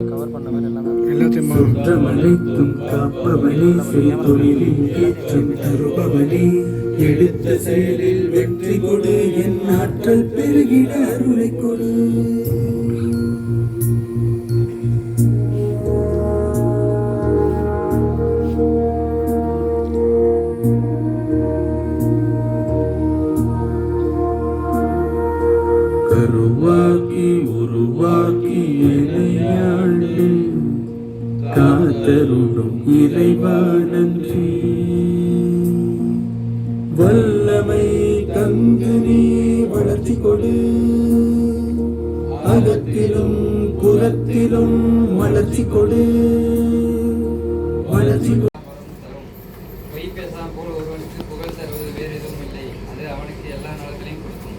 Cover பண்ண மாதிரி எல்லாத்தையும் சுற்றமனைத்தும் காப்பவனே செய்தொழிலில் ஏற்றம் தருபவனே எடுத்த செயலில் வெற்றி கொடு என் ஆற்றல் பெருகிட அருளை கொடு. கருவாக்கி உருவாக்கி இணையாண்டு காத்தருடும் இறைவா நன்றி. வல்லமை தந்து நீ வளர்ச்சி கொடு, அகத்திலும் புறத்திலும் வளர்ச்சி கொடு, வளர்ச்சி கொடு. பொய் பேசாமல் போல் ஒருவனுக்கு புகழ் தருவது வேறு எதுவும் இல்லை, அது அவனுக்கு எல்லா நலங்களையும் கொடுக்கும்.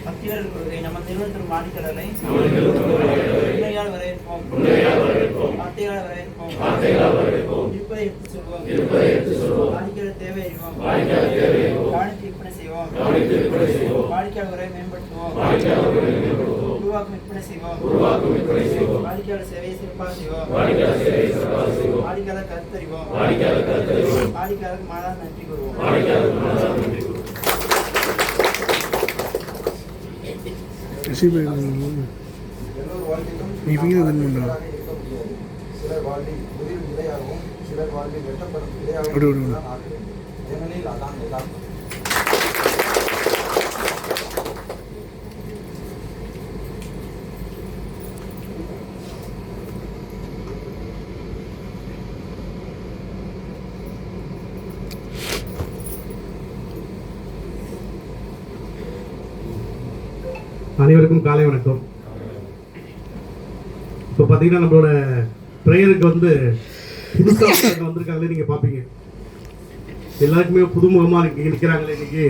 பக்தியாளர் கொள்கை நம்ம திருவனந்தபுரம் வாடிக்கடலை உண்மையால் வரவேற்போம், வார்த்தையால் வரவேற்போம், இருப்பதை எடுத்து சொல்வோம், வாடிக்கையாளர் தேவை அறிவோம், கவனித்து விற்பனை செய்வோம், வாடிக்கையாளர் உறவை மேம்படுத்துவோம், உருவாக்கும் விற்பனை செய்வோம், வாடிக்கையாளர் சேவையை சிறப்பாக செய்வோம், வாடிக்கையாளர் கருத்தறிவோம், வாடிக்கையாளருக்கு மாதா நன்றி கூறுவோம். சிலர் வாழ்வில் முதல் நிலையாகவும் சிலர் வாழ்வில் வெட்டப்படும் நிலையாகவும் ஏனெனில் அதான் யதார்த்தம். அனைவருக்கும் காலை வணக்கம். இப்போ பார்த்தீங்கன்னா நம்மளோட ப்ரேயருக்கு வந்து புதுசாக வந்திருக்காங்களே நீங்கள் பார்ப்பீங்க. எல்லாருக்குமே புதுமுகமாக நிற்கிறாங்களே இன்னைக்கு.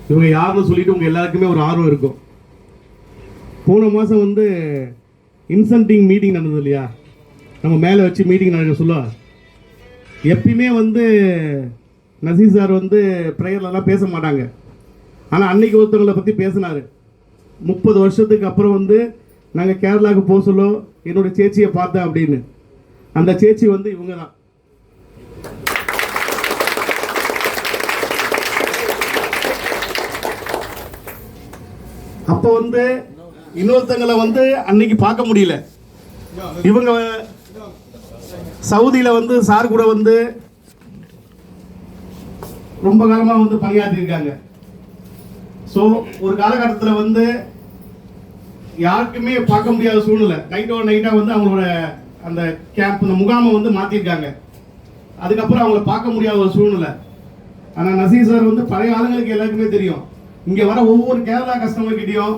இவங்க யாருன்னு சொல்லிட்டு உங்கள் எல்லாருக்குமே ஒரு ஆர்வம் இருக்கும். போன மாதம் வந்து இன்சென்டிங் மீட்டிங் நடந்தது இல்லையா, நம்ம மேலே வச்சு மீட்டிங் நடக்க சொல்ல. எப்பயுமே வந்து நசீர் சார் வந்து ப்ரேயர்லலாம் பேச மாட்டாங்க. ஆனால் அன்னைக்கு ஒருத்தவங்களை பற்றி பேசினார். 30 வருஷத்துக்கு அப்புறம் வந்து நாங்கள் கேரளாவுக்கு போக சொல்ல என்னோட சேச்சியை பார்த்தேன் அப்படின்னு. அந்த சேச்சி வந்து இவங்க தான். அப்போ வந்து இன்னொருத்தங்களை வந்து அன்னைக்கு பார்க்க முடியல. இவங்க சவுதியில் வந்து சார் கூட வந்து ரொம்ப காலமாக வந்து பணியாற்றிருக்காங்க. ஸோ ஒரு காலகட்டத்தில் வந்து யாருக்குமே பார்க்க முடியாத சூழ்நிலை. நைட்டாக வந்து அவங்களோட அந்த கேம்ப் இந்த முகாமை வந்து மாற்றிருக்காங்க. அதுக்கப்புறம் அவங்கள பார்க்க முடியாத ஒரு சூழ்நிலை. ஆனால் நசீர் சார் வந்து பழைய ஆளுங்களுக்கு எல்லாருக்குமே தெரியும். இங்கே வர ஒவ்வொரு கேரளா கஸ்டமர்கிட்டையும்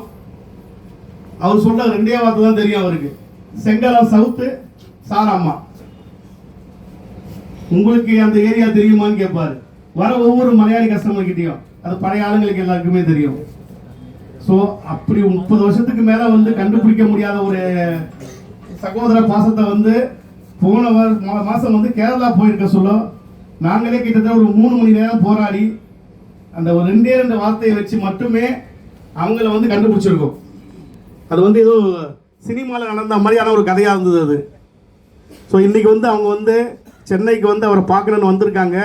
அவர் சொல்ற 2 வார்த்தை தான் தெரியும் அவருக்கு. செங்கலம் சவுத்து சாராம்மா, உங்களுக்கு அந்த ஏரியா தெரியுமான்னு கேட்பாரு. வர ஒவ்வொரு மலையாளி கஸ்டமர்கிட்டையும் அது பழைய ஆளுங்களுக்கு எல்லாருக்குமே தெரியும். ஸோ அப்படி 30 வருஷத்துக்கு மேலே வந்து கண்டுபிடிக்க முடியாத ஒரு சகோதர பாசத்தை வந்து போன மாதம் வந்து கேரளா போயிருக்க சொல்ல நாங்களே கிட்டத்தட்ட ஒரு 3 மணி நேரம் போராடி அந்த ஒரு 2 வார்த்தையை வச்சு மட்டுமே அவங்கள வந்து கண்டுபிடிச்சிருக்கோம். அது வந்து ஏதோ சினிமாவில் நடந்த மாதிரியான ஒரு கதையாக இருந்தது அது. ஸோ இன்றைக்கி வந்து அவங்க வந்து சென்னைக்கு வந்து அவரை பார்க்கணுன்னு வந்திருக்காங்க.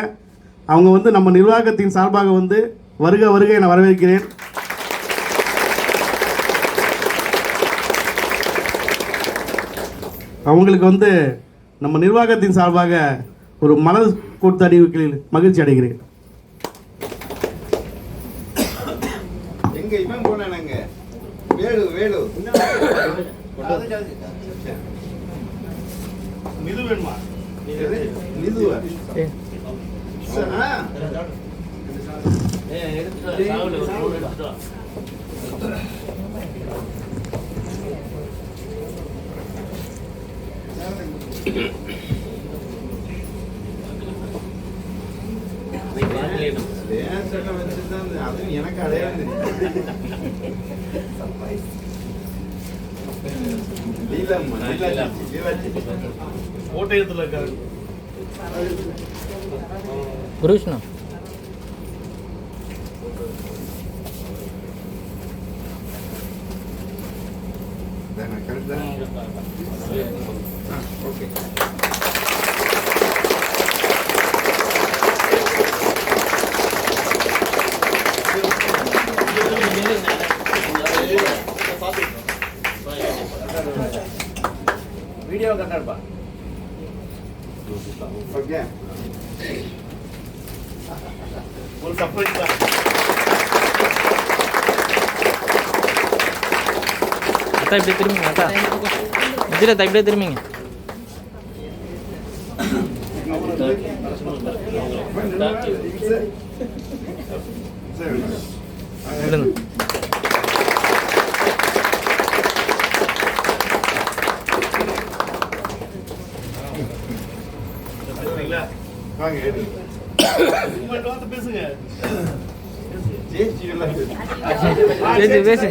அவங்க வந்து நம்ம நிர்வாகத்தின் சார்பாக வந்து வருக வருக என வரவேற்கிறேன். அவங்களுக்கு வந்து நம்ம நிர்வாகத்தின் சார்பாக ஒரு மலர் கொடுத்து அறிவிக்கையில் மகிழ்ச்சி அடைகிறேன். எங்க இவன் போனானங்க வேலு வேலு மிது வேணுமா? மிதுவா அதுவும் எனக்கு அடையாது. கோட்டயத்தில் இருக்காரு புருஷ்ணா. ஓகே. வீடியோ கட்டாடுப்பா. ஓகே. ஒரு சர்ப்ரைஸ் தான். அத்தா இப்படியே திரும்பிங்க அத்தா இதில் அத்தா இப்படியே திரும்பிங்க விடுங்க பேசுங்க. பேசு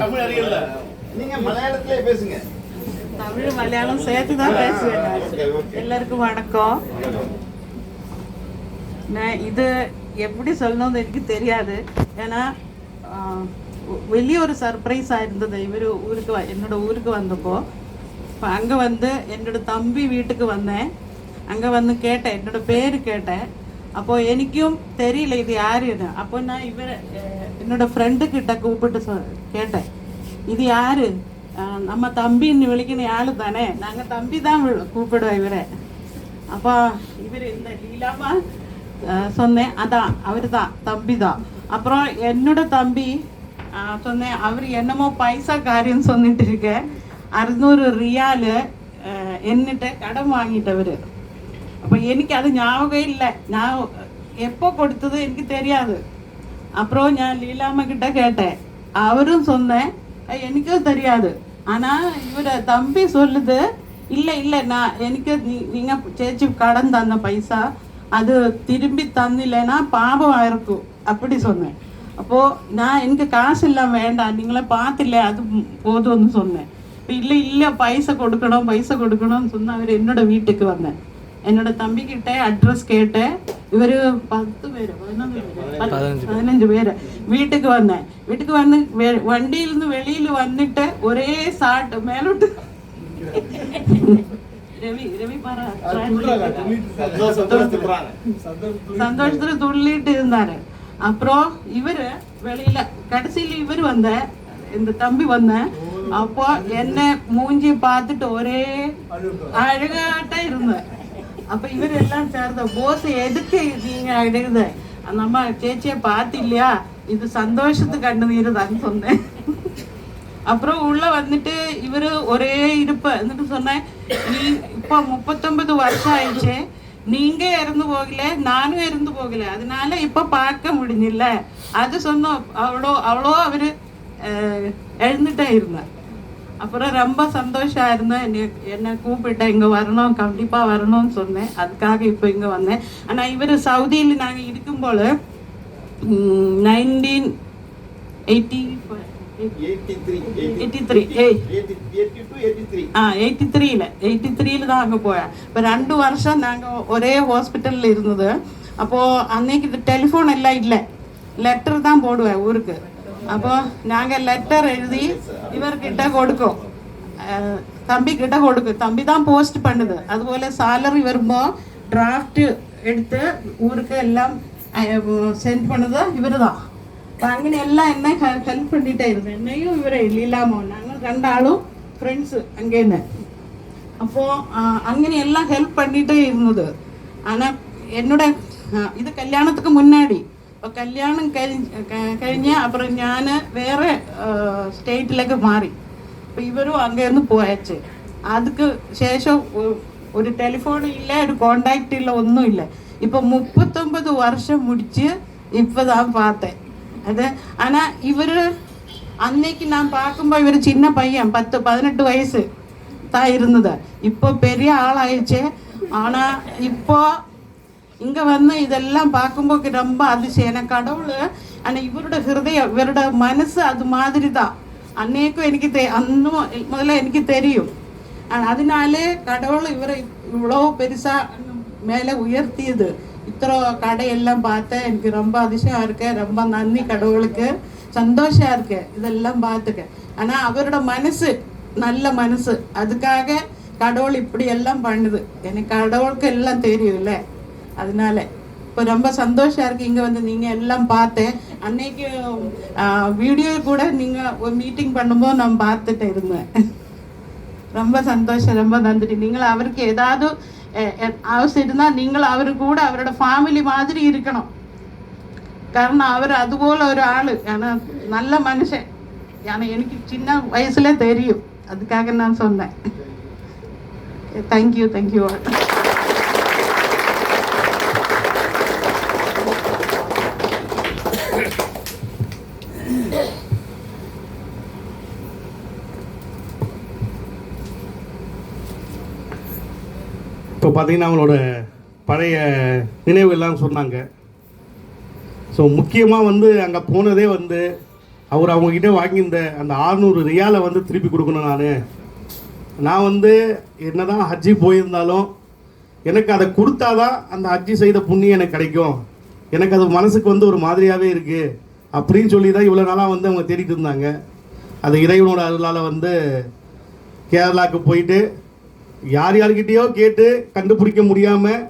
நீங்க மலையாளத்திலே பேசுங்க. தமிழ் மலையாளம் சேர்த்து தான் பேசுவேன் நான். எல்லாருக்கும் வணக்கம். நான் இது எப்படி சொல்லணும்னு எனக்கு தெரியாது. ஏன்னா வெளியே ஒரு சர்ப்ரைஸாக இருந்தது. இவர் என்னோட ஊருக்கு வந்தப்போ இப்போ அங்கே வந்து என்னோட தம்பி வீட்டுக்கு வந்தேன். அங்கே வந்து கேட்டேன், என்னோட பேர் கேட்டேன். அப்போது எனக்கும் தெரியல இது யாருன்னு. அப்போ நான் என்னோட ஃப்ரெண்டுக்கிட்ட கூப்பிட்டு கேட்டேன், இது யார்? நம்ம தம்பின்னு விളിക്കുന്ന ஆளு தானே, நாங்கள் தம்பி தான் கூப்பிடுவோம் இவரை. அப்போ இவர் இந்த லீலாமா சொன்னேன், அதான் அவர் தான் தம்பி தான். அப்புறம் என்னோட தம்பி சொன்னேன், அவர் என்னமோ பைசா காரியம் சொல்லிட்டு இருக்கேன், 600 ரியாலு என்னிட்ட கடன் வாங்கிட்டவர். அப்போ எனக்கு அது ஞாபகம் இல்லை, நான் எப்போ கொடுத்தது எனக்கு தெரியாது. அப்புறம் நான் லீலாமா கிட்ட கேட்டேன், அவரும் சொன்னேன் எனக்கும் தெரியாது. ஆனால் இவர் தம்பி சொல்லுது, இல்லை நான் எனக்கு நீங்கள் சேச்சி கடன் தந்த பைசா அது திரும்பி தந்தில்லைன்னா பாவம் இருக்கும் அப்படி சொன்னேன். அப்போது நான் எனக்கு காசு இல்லாமல் வேண்டாம், நீங்களே பார்த்தில்ல அது போதும்னு சொன்னேன். இப்போ இல்லை பைசா கொடுக்கணும்னு சொன்னால் அவர் என்னோட வீட்டுக்கு வந்தேன். என்னோட தம்பிக்கிட்ட அட்ரஸ் கேட்டேன். இவர் 10 பேர் 15 பேர் வீட்டுக்கு வந்தேன். வீட்டுக்கு வந்து வண்டியிலிருந்து வெளியில் வந்துட்டு ஒரே சாட்டு மேலோட்டு ரவி சந்தோஷத்துல துள்ளிட்டு இருந்தாரு. அப்புறம் இவரு வெளியில கடைசியில் இவர் வந்த இந்த தம்பி வந்தேன். அப்போ என்ன மூஞ்சி பார்த்துட்டு ஒரே அழகாட்டா இருந்தேன். அப்ப இவர் எல்லாம் சேர்ந்த போஸ் எதுக்கு நீங்க அழுகுத, நம்ம சேச்சியை பார்த்து இல்லையா, இது சந்தோஷத்துக்கு கண்ணீருதான்னு சொன்னேன். அப்புறம் உள்ள வந்துட்டு இவரு ஒரே இருப்ப வந்துட்டு சொன்னேன், நீ இப்போ 39 வருஷம் ஆயிடுச்சு, நீங்க இறந்து போகல நானும் இறந்து போகல, அதனால இப்ப பார்க்க முடிஞ்சில்ல அது சொன்னோம். அவ்வளோ அவரு எழுந்துட்டே இருந்தார். அப்புறம் ரொம்ப சந்தோஷம் இருந்தேன். என்னை கூப்பிட்டேன், இங்கே வரணும் கண்டிப்பாக வரணும்னு சொன்னேன். அதுக்காக இப்போ இங்கே வந்தேன். ஆனால் இவர் சவுதியில் நாங்கள் இருக்கும்போது 83 தான் அங்கே போயேன். இப்போ 2 வருஷம் நாங்கள் ஒரே ஹாஸ்பிட்டலில் இருந்தது. அப்போது அன்னைக்கு டெலிஃபோன் எல்லாம் இல்லை, லெட்டர் தான் போடுவேன் ஊருக்கு. அப்போ நாங்கள் லெட்டர் எழுதி இவர்கிட்ட கொடுக்கும், தம்பி கிட்ட கொடுக்கும், தம்பி தான் போஸ்ட் பண்ணுது. அதுபோல் சாலரி வரும்போது டிராஃப்ட் எடுத்து ஊருக்கு எல்லாம் சென்ட் பண்ணது இவர் தான். இப்போ அங்கே எல்லாம் என்ன ஹெல்ப் பண்ணிகிட்டே இருந்தேன். என்னையும் இவரை இல்லாமோ நாங்கள் 2 ஆளும் ஃப்ரெண்ட்ஸு அங்கேன்னு. அப்போது அங்கே எல்லாம் ஹெல்ப் பண்ணிகிட்டே இருந்தது. ஆனால் என்னோட இது கல்யாணத்துக்கு முன்னாடி, இப்போ கல்யாணம் കഴിഞ്ഞ് அப்புறம் ഞാൻ വേറെ സ്റ്റേറ്റിലേക്ക് മാറി. അപ്പോൾ ഇവരും അங்கேருந்து പോയച്ച്. அதுக்கு ശേഷം ഒരു ടെലിഫോൺ ഇല്ല, ഒരു കോണ്ടാക്ട് ഇല്ല, ഒന്നുമില്ല. இப்போ 39 வருஷம் முடிச்சு இப்போ தான் பார்த்தேன் அது. ஆனால் இவர் அன்னைக்கு நான் பார்க்கும்போது இவர் சின்ன பையன், 10-18 வயசு தான் இருந்தது. இப்போ பெரிய ஆளாயிடுச்சு. ஆனால் இப்போ இங்கே வந்து இதெல்லாம் பார்க்கும்போது ரொம்ப அதிசயம். கடவுள் ஆனால் இவரோட ஹிருதயம், இவரோட மனசு அது மாதிரி தான். அன்னைக்கும் எனக்கு அன்னும் முதல்ல எனக்கு தெரியும். அதனாலே கடவுள் இவரை இவ்வளோ பெருசாக மேலே உயர்த்தியது. இத்தனை கடையெல்லாம் பார்த்தேன், எனக்கு ரொம்ப அதிசயம் இருக்கு. ரொம்ப நன்றி கடவுளுக்கு, சந்தோஷம் இருக்கு இதெல்லாம் பார்த்துக்க. ஆனால் அவரோட மனசு நல்ல மனசு. அதுக்காக கடவுள் இப்படி எல்லாம் பண்ணுது. எனக்கு கடவுளுக்கு எல்லாம் தெரியும்ல. அதனால இப்போ ரொம்ப சந்தோஷம் இருக்குது. இங்கே வந்து நீங்கள் எல்லாம் பார்த்தேன். அன்னைக்கு வீடியோ கூட நீங்கள் ஒரு மீட்டிங் பண்ணும்போது நான் பார்த்துட்டு இருந்தேன். ரொம்ப சந்தோஷம், ரொம்ப நன்றி. நீங்கள் அவருக்கு ஏதாவது அவசியம் இருந்தால் நீங்கள் அவரு கூட அவரோட ஃபேமிலி மாதிரி இருக்கணும். காரணம் அவர் அதுபோல் ஒரு ஆள். ஆனால் நல்ல மனுஷன். ஏன்னா எனக்கு சின்ன வயசுல தெரியும். அதுக்காக நான் சொன்னேன். Thank you, thank you. இப்போ பார்த்தீங்கன்னா அவங்களோட பழைய நினைவுகள்லாம் சொன்னாங்க. ஸோ முக்கியமாக வந்து அங்கே போனதே வந்து அவர் அவங்கக்கிட்ட வாங்கியிருந்த அந்த 600 ரியாலை வந்து திருப்பி கொடுக்கணும். நான் வந்து என்ன தான் ஹஜ்ஜி போயிருந்தாலும் எனக்கு அதை கொடுத்தாதான் அந்த ஹஜ்ஜி செய்த புண்ணியம் எனக்கு கிடைக்கும். எனக்கு அது மனசுக்கு வந்து ஒரு மாதிரியாகவே இருக்குது அப்படின்னு சொல்லி தான் இவ்வளோ நாளாக வந்து அவங்க தேடிட்டு இருந்தாங்க. அது இறைவனோட அருளால் வந்து கேரளாவுக்கு போயிட்டு யார்கிட்டயோ கேட்டு கண்டுபிடிக்க முடியாமல்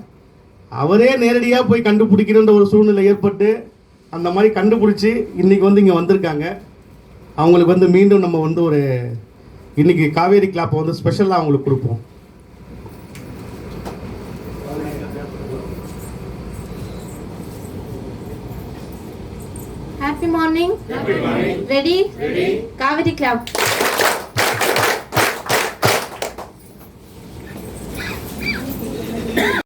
அவரே நேரடியாக போய் கண்டுபிடிக்கணுன்ற ஒரு சூழ்நிலை ஏற்பட்டு அந்த மாதிரி கண்டுபிடிச்சி இன்றைக்கி வந்து இங்கே வந்திருக்காங்க. அவங்களுக்கு வந்து மீண்டும் நம்ம வந்து ஒரு இன்றைக்கி காவேரி கிளாப்பை வந்து ஸ்பெஷலாக அவங்களுக்கு கொடுப்போம். Happy morning. Ready? Kaveri clap.